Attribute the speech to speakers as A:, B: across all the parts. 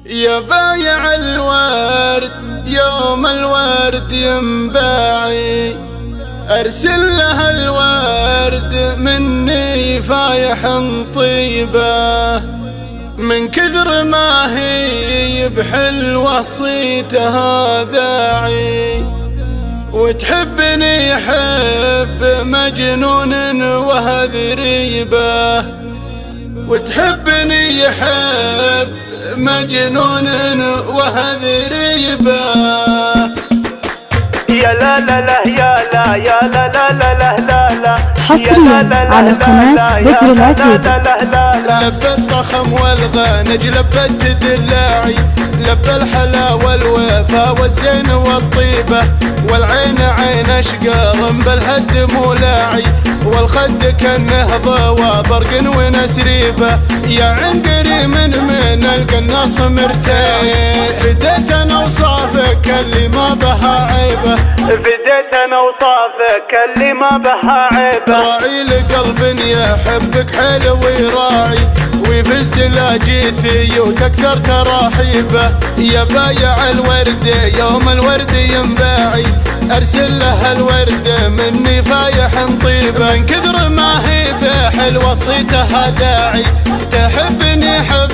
A: يا بايع الورد يوم الورد ينباعي، أرسل لها الورد مني فايح طيبة، من كثر ما هي بحلوة صيتها ذاعي، وتحبني حب مجنون وهذريبة، وتحبني حب مجنون وهذريبة.
B: يا لا لا لا يا لا يا لا لا لا لا لا لا
C: حصريا على قناة بدر العتيبي.
A: لب الضخم والغنج لب الدلاعي، لب الحلا والوفا والزين والطيبة، والعين عين اشقر بالهد مولاعي، والخد كالنهضة وبرق ونسريبة، يا عنقري من القناص مرتاح، فديت انا وصافك اللي ما بها عيبة،
B: فديت انا وصافك اللي ما بها عيبة،
A: راعي لقلب يحبك حلو ويراعي، ويفز لا جيتي وتكثر تراحيبه، يا بايع الورد يوم الورد ينباعي، أرسل لها الورد مني فايح طيبة، من كثر ما هي بحلوة صيتها داعي، تحبني حب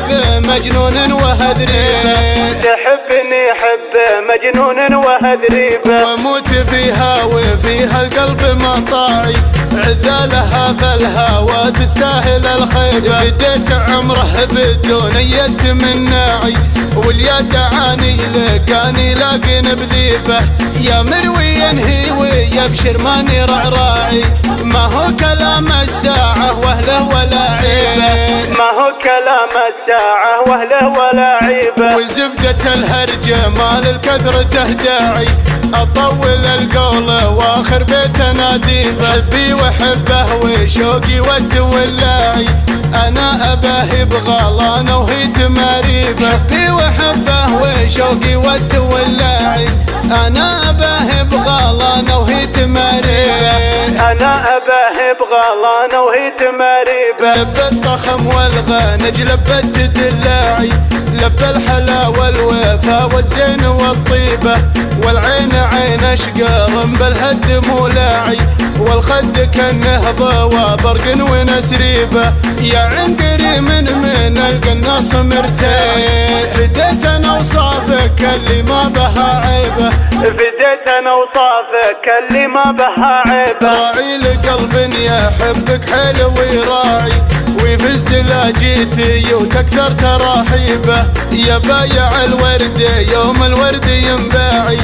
A: مجنون وهذريبة،
B: تحبني حب مجنون وهذريبة،
A: واموت فيها وفيها القلب مطاعي، عذالها فالهوى تستاهل الخيبة، فديت عمره بدون يد من ناعي، واليد عاني لقاني لاقين بذيبه، يا مروي ينهي ويبشر ماني رعراعي، ما هو كلام الساعة واهله ولا عيبه،
B: ما هو كلام الساعة واهله ولا عيبه،
A: وزبدة الهرجة مال الكثر تهداعي، أطول القول واخر بيت اناديبه، حبي وحبه وشوقي والتولاعي، انا اباه بغلانه وهي تماريبه، حبي وحبه وشوقي والتولاعي، انا اباه بغلانه وهي تماريبه،
B: انا اباه بغلانه وهي تماريبه،
A: لب الضخم والغنج لب الدلاعي، لب الحلا والوفا والزين والطيبة، والعين عين اشقر بالهد مولاعي، والخد كالنهضة وبرق ونسريبة، يا عنقري من القناص مرتاح، فديت انا وصافك اللي ما بها عيبة،
B: فديت انا وصافك اللي ما بها عيبة،
A: راعي لقلب يحبك حلو ويراعي، ويفز لا جيتي وتكثر تراحيبه، يا بايع الورد يوم الورد ينباعي،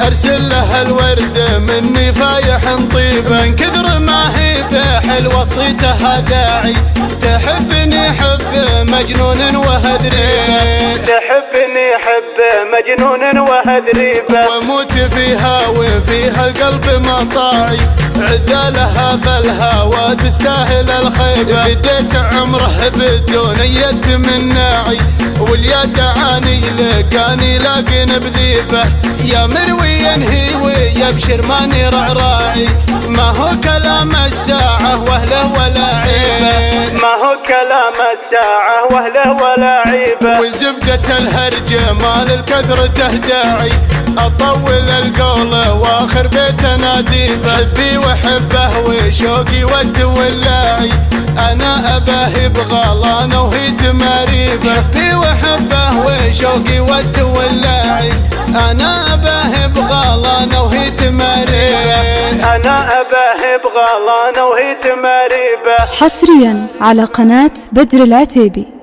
A: أرسل لها الورد مني فايح طيبة، من كثر ما هي بحلوة صيتها داعي، تحبني حب مجنون وهذريبة،
B: تحبني حب مجنون وهذريبة،
A: واموت فيها وفيها القلب مطاعي، عذالها فالهوى تستاهل الخيبة، فديت عمره بدون يد من ناعي، واليد عاني لقاني لاقين بذيبه، يا مروي ينهي ويبشر ماني رعراعي، ما هو كلام الساعة واهله ولا عيبه،
B: ما هو كلام الساعة واهله ولا عيبه،
A: وزبدة الهرجة مال الكثر تهداعي، أطول القول واخر بيت اناديبه، حبي وحبه وشوقي والتولاعي، انا اباه بغلانه وهي تماريبه، حبي وحبه وشوقي والتولاعي، انا اباه بغلانه وهي تماريبه،
B: انا اباه بغلانه وهي تماريبه.
C: حصريا على قناة بدر العتيبي.